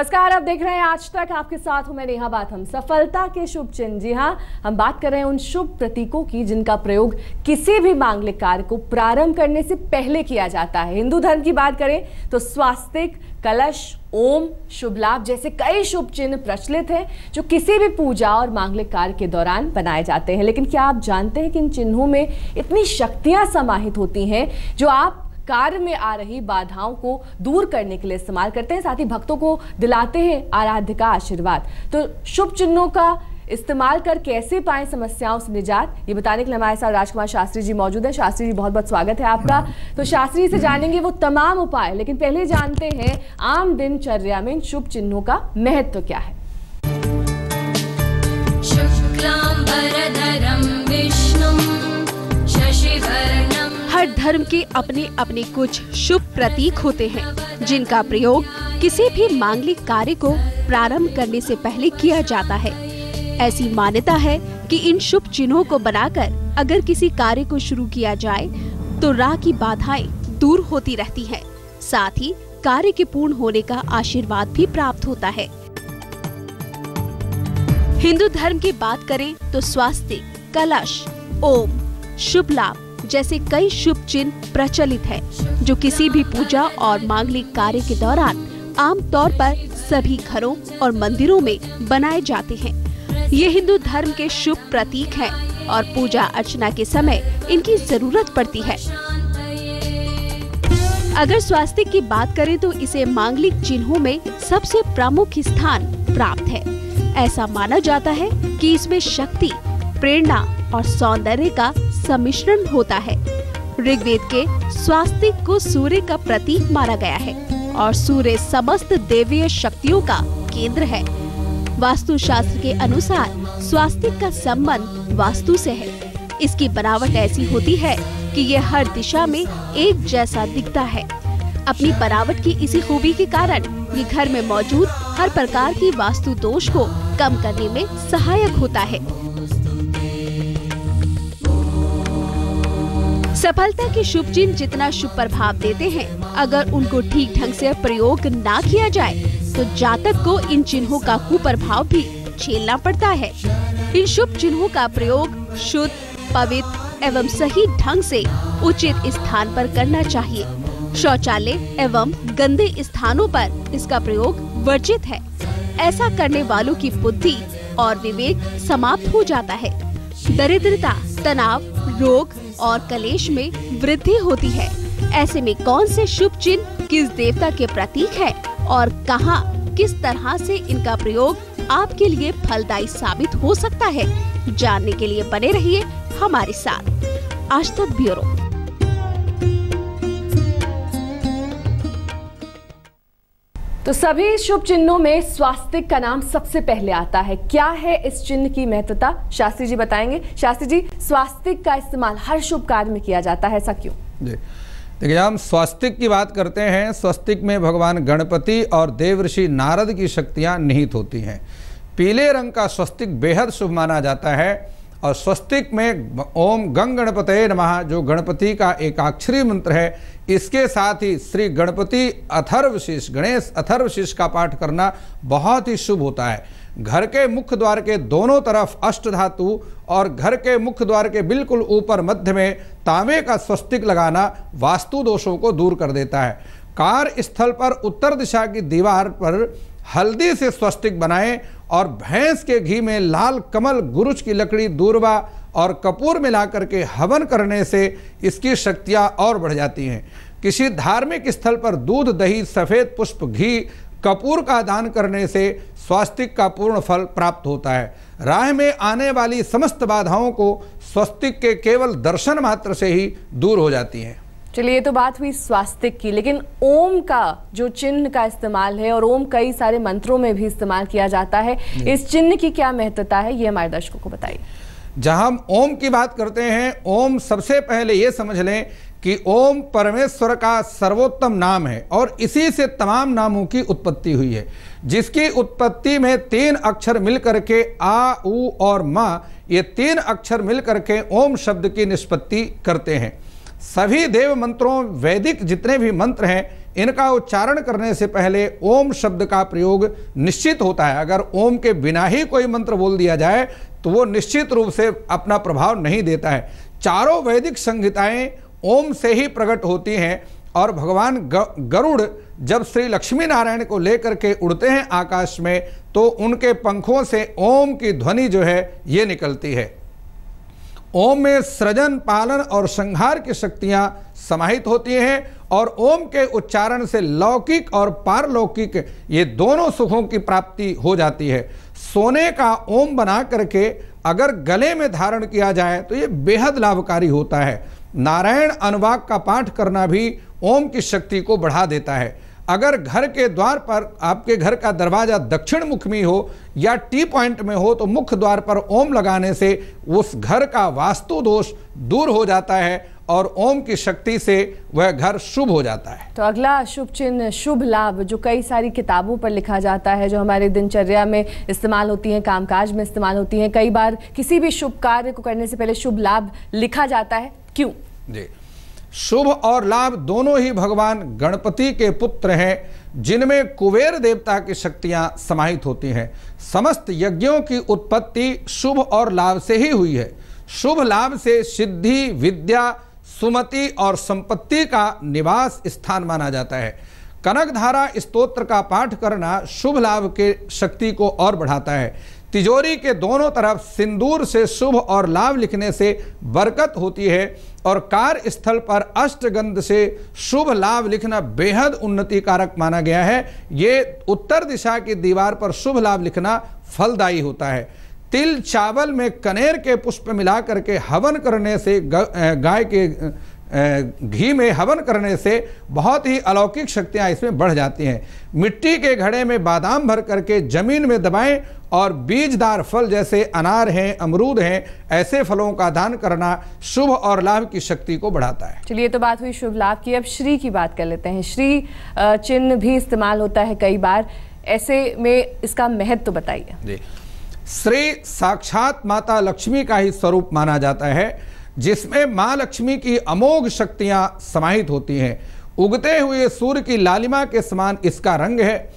नमस्कार, आप देख रहे हैं आज तक। आपके साथ हूं मैं नेहा बाथम। सफलता के शुभ चिन्ह, जी हां, हम बात कर रहे हैं उन शुभ प्रतीकों की जिनका प्रयोग किसी भी मांगलिक कार्य को प्रारंभ करने से पहले किया जाता है। हिंदू धर्म की बात करें तो स्वास्तिक, कलश, ओम, शुभ लाभ जैसे कई शुभ चिन्ह प्रचलित हैं जो किसी भी पूजा और मांगलिक कार्य के दौरान बनाए जाते हैं। लेकिन क्या आप जानते हैं कि इन चिन्हों में इतनी शक्तियां समाहित होती हैं जो आप कार्य में आ रही बाधाओं को दूर करने के लिए इस्तेमाल करते हैं, साथ ही भक्तों को दिलाते हैं आराध्य का आशीर्वाद। तो शुभ चिन्हों का इस्तेमाल कर कैसे पाएं समस्याओं से निजात, ये बताने के लिए हमारे साथ राजकुमार शास्त्री जी मौजूद हैं। शास्त्री जी, बहुत बहुत स्वागत है आपका। तो शास्त्री से जानेंगे वो तमाम उपाय, लेकिन पहले जानते हैं आम दिनचर्या में इन शुभ चिन्हों का महत्व क्या है। हर धर्म के अपने अपने कुछ शुभ प्रतीक होते हैं जिनका प्रयोग किसी भी मांगलिक कार्य को प्रारंभ करने से पहले किया जाता है। ऐसी मान्यता है कि इन शुभ चिन्हों को बनाकर अगर किसी कार्य को शुरू किया जाए तो राह की बाधाएं दूर होती रहती हैं, साथ ही कार्य के पूर्ण होने का आशीर्वाद भी प्राप्त होता है। हिंदू धर्म की बात करें तो स्वास्तिक, कलश, ओम, शुभ लाभ जैसे कई शुभ चिन्ह प्रचलित हैं, जो किसी भी पूजा और मांगलिक कार्य के दौरान आम तौर पर सभी घरों और मंदिरों में बनाए जाते हैं। ये हिंदू धर्म के शुभ प्रतीक हैं और पूजा अर्चना के समय इनकी जरूरत पड़ती है। अगर स्वास्तिक की बात करें तो इसे मांगलिक चिन्हों में सबसे प्रमुख स्थान प्राप्त है। ऐसा माना जाता है कि इसमें शक्ति, प्रेरणा और सौंदर्य का सम्मिश्रण होता है। ऋग्वेद के स्वास्तिक को सूर्य का प्रतीक माना गया है और सूर्य समस्त देवीय शक्तियों का केंद्र है। वास्तुशास्त्र के अनुसार स्वास्तिक का संबंध वास्तु से है। इसकी बनावट ऐसी होती है कि यह हर दिशा में एक जैसा दिखता है। अपनी बनावट की इसी खूबी के कारण ये घर में मौजूद हर प्रकार की वास्तु दोष को कम करने में सहायक होता है। सफलता के शुभ चिन्ह जितना शुभ प्रभाव देते हैं, अगर उनको ठीक ढंग से प्रयोग ना किया जाए तो जातक को इन चिन्हों का कुप्रभाव भी झेलना पड़ता है। इन शुभ चिन्हों का प्रयोग शुद्ध, पवित्र एवं सही ढंग से उचित स्थान पर करना चाहिए। शौचालय एवं गंदे स्थानों पर इसका प्रयोग वर्जित है। ऐसा करने वालों की बुद्धि और विवेक समाप्त हो जाता है। दरिद्रता, तनाव, रोग और कलेश में वृद्धि होती है। ऐसे में कौन से शुभ चिन्ह किस देवता के प्रतीक है और कहां किस तरह से इनका प्रयोग आपके लिए फलदायी साबित हो सकता है, जानने के लिए बने रहिए हमारे साथ। आज तक ब्यूरो। तो सभी शुभ चिन्हों में स्वास्तिक का नाम सबसे पहले आता है। क्या है इस चिन्ह की महत्वता, शास्त्री जी बताएंगे। शास्त्री जी, स्वास्तिक का इस्तेमाल हर शुभ कार्य में किया जाता है, ऐसा क्यों? जी देखिए, हम स्वास्तिक की बात करते हैं। स्वास्तिक में भगवान गणपति और देवर्षि नारद की शक्तियां निहित होती हैं। पीले रंग का स्वस्तिक बेहद शुभ माना जाता है और स्वस्तिक में ओम गंग गणपतये नमः जो गणपति का एकाक्षरी मंत्र है, इसके साथ ही श्री गणपति अथर्वशीष, गणेश अथर्वशीष का पाठ करना बहुत ही शुभ होता है। घर के मुख्य द्वार के दोनों तरफ अष्ट धातु और घर के मुख्य द्वार के बिल्कुल ऊपर मध्य में तांबे का स्वस्तिक लगाना वास्तु दोषों को दूर कर देता है। कार्य स्थल पर उत्तर दिशा की दीवार पर हल्दी से स्वस्तिक बनाएं और भैंस के घी में लाल कमल, गुरुच की लकड़ी, दूर्वा और कपूर मिला करके हवन करने से इसकी शक्तियाँ और बढ़ जाती हैं। किसी धार्मिक स्थल पर दूध, दही, सफ़ेद पुष्प, घी, कपूर का दान करने से स्वास्तिक का पूर्ण फल प्राप्त होता है। राह में आने वाली समस्त बाधाओं को स्वस्तिक के केवल दर्शन मात्र से ही दूर हो जाती हैं। चलिए, ये तो बात हुई स्वास्तिक की, लेकिन ओम का जो चिन्ह का इस्तेमाल है, और ओम कई सारे मंत्रों में भी इस्तेमाल किया जाता है, इस चिन्ह की क्या महत्वता है, ये हमारे दर्शकों को बताइए। जहां हम ओम की बात करते हैं, ओम सबसे पहले ये समझ लें कि ओम परमेश्वर का सर्वोत्तम नाम है और इसी से तमाम नामों की उत्पत्ति हुई है, जिसकी उत्पत्ति में 3 अक्षर मिलकर के आ, उ और मा, ये 3 अक्षर मिलकर के ओम शब्द की निष्पत्ति करते हैं। सभी देव मंत्रों, वैदिक जितने भी मंत्र हैं, इनका उच्चारण करने से पहले ओम शब्द का प्रयोग निश्चित होता है। अगर ओम के बिना ही कोई मंत्र बोल दिया जाए तो वो निश्चित रूप से अपना प्रभाव नहीं देता है। चारों वैदिक संहिताएं ओम से ही प्रकट होती हैं और भगवान गरुड़ जब श्री लक्ष्मी नारायण को लेकर के उड़ते हैं आकाश में तो उनके पंखों से ओम की ध्वनि जो है ये निकलती है। ओम में सृजन, पालन और संहार की शक्तियां समाहित होती हैं और ओम के उच्चारण से लौकिक और पारलौकिक ये दोनों सुखों की प्राप्ति हो जाती है। सोने का ओम बना करके अगर गले में धारण किया जाए तो ये बेहद लाभकारी होता है। नारायण अनुवाक का पाठ करना भी ओम की शक्ति को बढ़ा देता है। अगर घर के द्वार पर आपके घर का दरवाजा दक्षिण मुखी हो या टी पॉइंट में हो तो मुख्य द्वार पर ओम लगाने से उस घर का वास्तु दोष दूर हो जाता है और ओम की शक्ति से वह घर शुभ हो जाता है। तो अगला शुभ चिन्ह शुभ लाभ, जो कई सारी किताबों पर लिखा जाता है, जो हमारे दिनचर्या में इस्तेमाल होती हैं, कामकाज में इस्तेमाल होती हैं। कई बार किसी भी शुभ कार्य को करने से पहले शुभ लाभ लिखा जाता है, क्यों? जी, शुभ और लाभ दोनों ही भगवान गणपति के पुत्र हैं, जिनमें कुबेर देवता की शक्तियां समाहित होती हैं। समस्त यज्ञों की उत्पत्ति शुभ और लाभ से ही हुई है। शुभ लाभ से सिद्धि, विद्या, सुमति और संपत्ति का निवास स्थान माना जाता है। कनकधारा स्तोत्र का पाठ करना शुभ लाभ के शक्ति को और बढ़ाता है। तिजोरी के दोनों तरफ सिंदूर से शुभ और लाभ लिखने से बरकत होती है और कार्यस्थल पर अष्टगंध से शुभ लाभ लिखना बेहद उन्नति कारक माना गया है। ये उत्तर दिशा की दीवार पर शुभ लाभ लिखना फलदायी होता है। तिल चावल में कनेर के पुष्प मिला करके हवन करने से, गाय के घी में हवन करने से बहुत ही अलौकिक शक्तियां इसमें बढ़ जाती हैं। मिट्टी के घड़े में बादाम भर करके जमीन में दबाएं और बीजदार फल जैसे अनार हैं, अमरूद हैं, ऐसे फलों का दान करना शुभ और लाभ की शक्ति को बढ़ाता है। चलिए, तो बात हुई शुभ लाभ की, अब श्री की बात कर लेते हैं। श्री चिन्ह भी इस्तेमाल होता है कई बार, ऐसे में इसका महत्व बताइए। जी, श्री साक्षात माता लक्ष्मी का ही स्वरूप माना जाता है, जिसमें मां लक्ष्मी की अमोघ शक्तियां समाहित होती हैं। उगते हुए सूर्य की लालिमा के समान इसका रंग है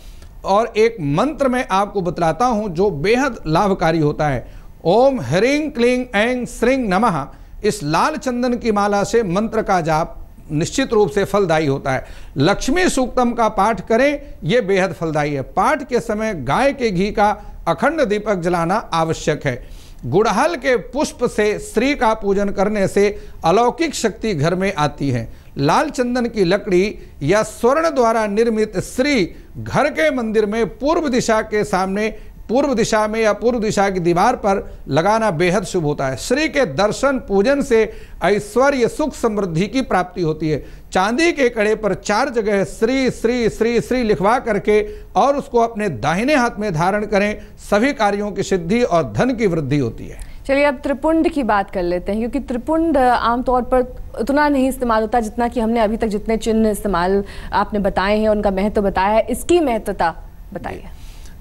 और एक मंत्र मैं आपको बतलाता हूं जो बेहद लाभकारी होता है। ओम ह्रीं क्लीं ऐं श्रीं नमः, इस लाल चंदन की माला से मंत्र का जाप निश्चित रूप से फलदायी होता है। लक्ष्मी सूक्तम का पाठ करें, यह बेहद फलदायी है। पाठ के समय गाय के घी का अखंड दीपक जलाना आवश्यक है। गुड़हल के पुष्प से श्री का पूजन करने से अलौकिक शक्ति घर में आती है। लाल चंदन की लकड़ी या स्वर्ण द्वारा निर्मित श्री घर के मंदिर में पूर्व दिशा के सामने, पूर्व दिशा में या पूर्व दिशा की दीवार पर लगाना बेहद शुभ होता है। श्री के दर्शन पूजन से ऐश्वर्य, सुख, समृद्धि की प्राप्ति होती है। चांदी के कड़े पर 4 जगह श्री श्री श्री श्री लिखवा करके और उसको अपने दाहिने हाथ में धारण करें, सभी कार्यों की सिद्धि और धन की वृद्धि होती है। चलिए, अब त्रिपुंड की बात कर लेते हैं, क्योंकि त्रिपुंड आमतौर पर उतना नहीं इस्तेमाल होता जितना कि हमने अभी तक जितने चिन्ह इस्तेमाल आपने बताए हैं, उनका महत्व बताया है, इसकी महत्वता बताइए।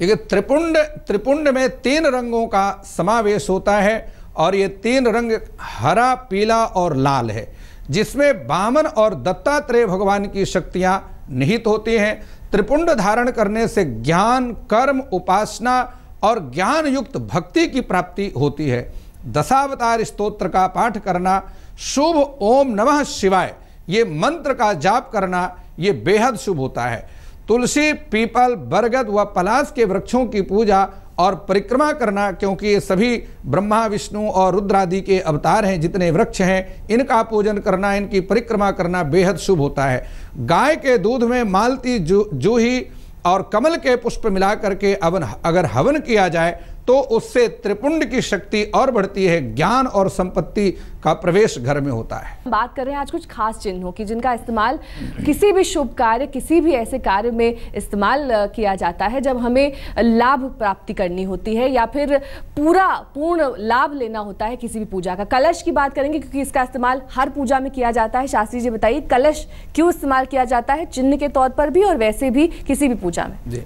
देखिए, त्रिपुंड में 3 रंगों का समावेश होता है और ये 3 रंग हरा, पीला और लाल है, जिसमें वामन और दत्तात्रेय भगवान की शक्तियां निहित होती हैं। त्रिपुंड धारण करने से ज्ञान, कर्म, उपासना और ज्ञान युक्त भक्ति की प्राप्ति होती है। दशावतार स्तोत्र का पाठ करना, शुभ ओम नमः शिवाय ये मंत्र का जाप करना, ये बेहद शुभ होता है। तुलसी, पीपल, बरगद व पलाश के वृक्षों की पूजा और परिक्रमा करना, क्योंकि ये सभी ब्रह्मा, विष्णु और रुद्र आदि के अवतार हैं, जितने वृक्ष हैं इनका पूजन करना, इनकी परिक्रमा करना बेहद शुभ होता है। गाय के दूध में मालती, जूही और कमल के पुष्प मिला करके अगर हवन किया जाए तो उससे त्रिपुंड की शक्ति और बढ़ती है, ज्ञान और संपत्ति का प्रवेश घर में होता है। बात कर रहे हैं आज कुछ खास चिन्हों की, जिनका इस्तेमाल किसी भी शुभ कार्य, किसी भी ऐसे कार्य में इस्तेमाल किया जाता है जब हमें लाभ प्राप्ति करनी होती है या फिर पूर्ण लाभ लेना होता है किसी भी पूजा का। कलश की बात करेंगे, क्योंकि इसका इस्तेमाल हर पूजा में किया जाता है। शास्त्री जी बताइए, कलश क्यों इस्तेमाल किया जाता है, चिन्ह के तौर पर भी और वैसे भी किसी भी पूजा में? जी,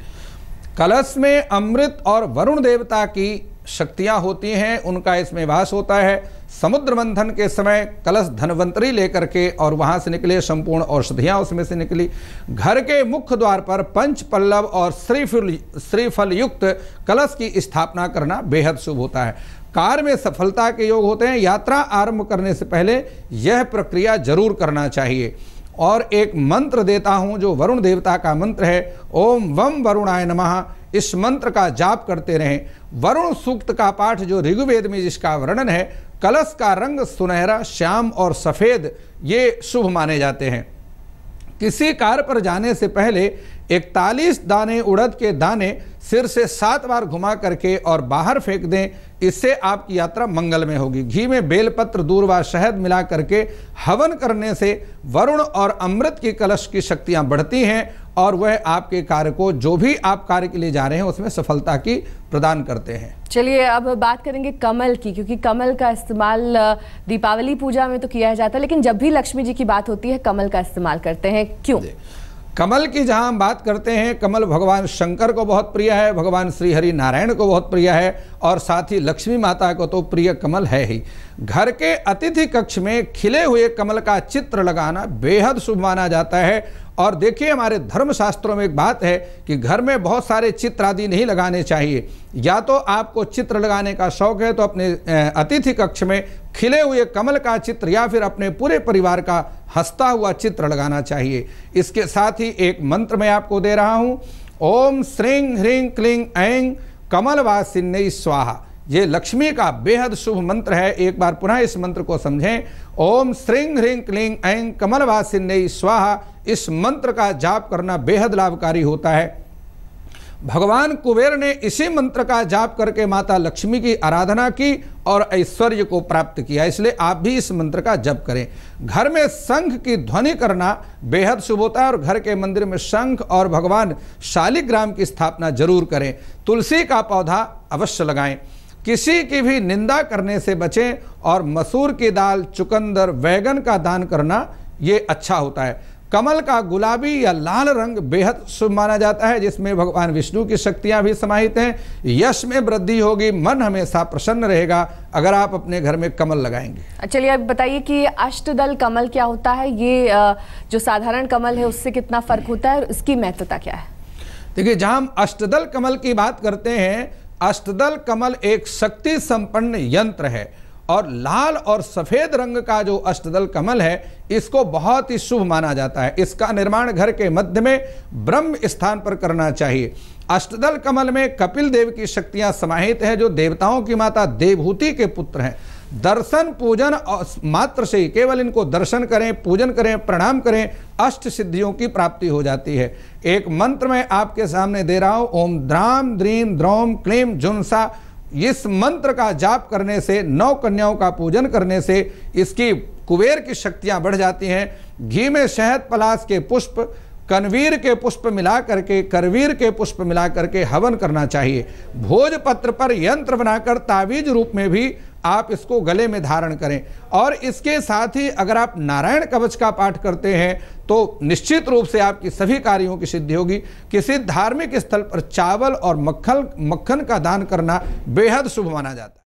कलश में अमृत और वरुण देवता की शक्तियां होती हैं उनका इसमें वास होता है। समुद्र मंथन के समय कलश धनवंतरी लेकर के और वहां से निकले, संपूर्ण औषधियां उसमें से निकली। घर के मुख्य द्वार पर पंच पल्लव और श्रीफल युक्त कलश की स्थापना करना बेहद शुभ होता है। कार्य में सफलता के योग होते हैं। यात्रा आरंभ करने से पहले यह प्रक्रिया जरूर करना चाहिए। और एक मंत्र देता हूं जो वरुण देवता का मंत्र है, ओम वम वरुणाय नमः। इस मंत्र का जाप करते रहें। वरुण सूक्त का पाठ जो ऋग्वेद में जिसका वर्णन है, कलश का रंग सुनहरा, श्याम और सफेद, ये शुभ माने जाते हैं। किसी कार्य पर जाने से पहले 41 दाने उड़द के दाने सिर से 7 बार घुमा करके और बाहर फेंक दें। इससे आपकी यात्रा मंगलमय होगी। घी में बेलपत्र, दूर व शहद मिला करके हवन करने से वरुण और अमृत की कलश की शक्तियां बढ़ती हैं और वह आपके कार्य को, जो भी आप कार्य के लिए जा रहे हैं, उसमें सफलता की प्रदान करते हैं। चलिए अब बात करेंगे कमल की, क्योंकि कमल का इस्तेमाल दीपावली पूजा में तो किया जाता है, लेकिन जब भी लक्ष्मी जी की बात होती है कमल का इस्तेमाल करते हैं, क्यों? कमल की जहां हम बात करते हैं, कमल भगवान शंकर को बहुत प्रिय है, भगवान श्री हरि नारायण को बहुत प्रिय है और साथ ही लक्ष्मी माता को तो प्रिय कमल है ही। घर के अतिथि कक्ष में खिले हुए कमल का चित्र लगाना बेहद शुभ माना जाता है। और देखिए, हमारे धर्मशास्त्रों में एक बात है कि घर में बहुत सारे चित्र आदि नहीं लगाने चाहिए। या तो आपको चित्र लगाने का शौक है तो अपने अतिथि कक्ष में खिले हुए कमल का चित्र या फिर अपने पूरे परिवार का हंसता हुआ चित्र लगाना चाहिए। इसके साथ ही एक मंत्र मैं आपको दे रहा हूं, ओम श्रीं ह्रीं क्लीं ऐं कमलवासिन्यै स्वाहा। ये लक्ष्मी का बेहद शुभ मंत्र है। एक बार पुनः इस मंत्र को समझें, ओम श्रीं ह्रीं क्लीं ऐं कमलवासिन्यै स्वाहा। इस मंत्र का जाप करना बेहद लाभकारी होता है। भगवान कुबेर ने इसी मंत्र का जाप करके माता लक्ष्मी की आराधना की और ऐश्वर्य को प्राप्त किया, इसलिए आप भी इस मंत्र का जप करें। घर में शंख की ध्वनि करना बेहद शुभ होता है और घर के मंदिर में शंख और भगवान शालिग्राम की स्थापना जरूर करें। तुलसी का पौधा अवश्य लगाएं। किसी की भी निंदा करने से बचें और मसूर की दाल, चुकंदर, बैगन का दान करना ये अच्छा होता है। कमल का गुलाबी या लाल रंग बेहद शुभ माना जाता है, जिसमें भगवान विष्णु की शक्तियां भी समाहित हैं। यश में वृद्धि होगी, मन हमेशा प्रसन्न रहेगा अगर आप अपने घर में कमल लगाएंगे। चलिए अब बताइए कि अष्टदल कमल क्या होता है? ये जो साधारण कमल है उससे कितना फर्क होता है और इसकी महत्वता क्या है? देखिए, जहां हम अष्टदल कमल की बात करते हैं, अष्टदल कमल एक शक्ति संपन्न यंत्र है और लाल और सफेद रंग का जो अष्टदल कमल है इसको बहुत ही शुभ माना जाता है। इसका निर्माण घर के मध्य में ब्रह्म स्थान पर करना चाहिए। अष्टदल कमल में कपिल देव की शक्तियां समाहित हैं, जो देवताओं की माता देवहूति के पुत्र हैं। दर्शन पूजन मात्र से ही, केवल इनको दर्शन करें, पूजन करें, प्रणाम करें, अष्ट सिद्धियों की प्राप्ति हो जाती है। एक मंत्र मैं आपके सामने दे रहा हूं, ओम द्राम द्रीम द्रौम क्लीम जुनसा। इस मंत्र का जाप करने से, 9 कन्याओं का पूजन करने से इसकी कुबेर की शक्तियां बढ़ जाती हैं। घी में शहद, पलाश के पुष्प, कनवीर के पुष्प मिला करके, करवीर के पुष्प मिला करके हवन करना चाहिए। भोजपत्र पर यंत्र बनाकर तावीज रूप में भी आप इसको गले में धारण करें। और इसके साथ ही अगर आप नारायण कवच का पाठ करते हैं तो निश्चित रूप से आपकी सभी कार्यों की सिद्धि होगी। किसी धार्मिक स्थल पर चावल और मक्खन का दान करना बेहद शुभ माना जाता है।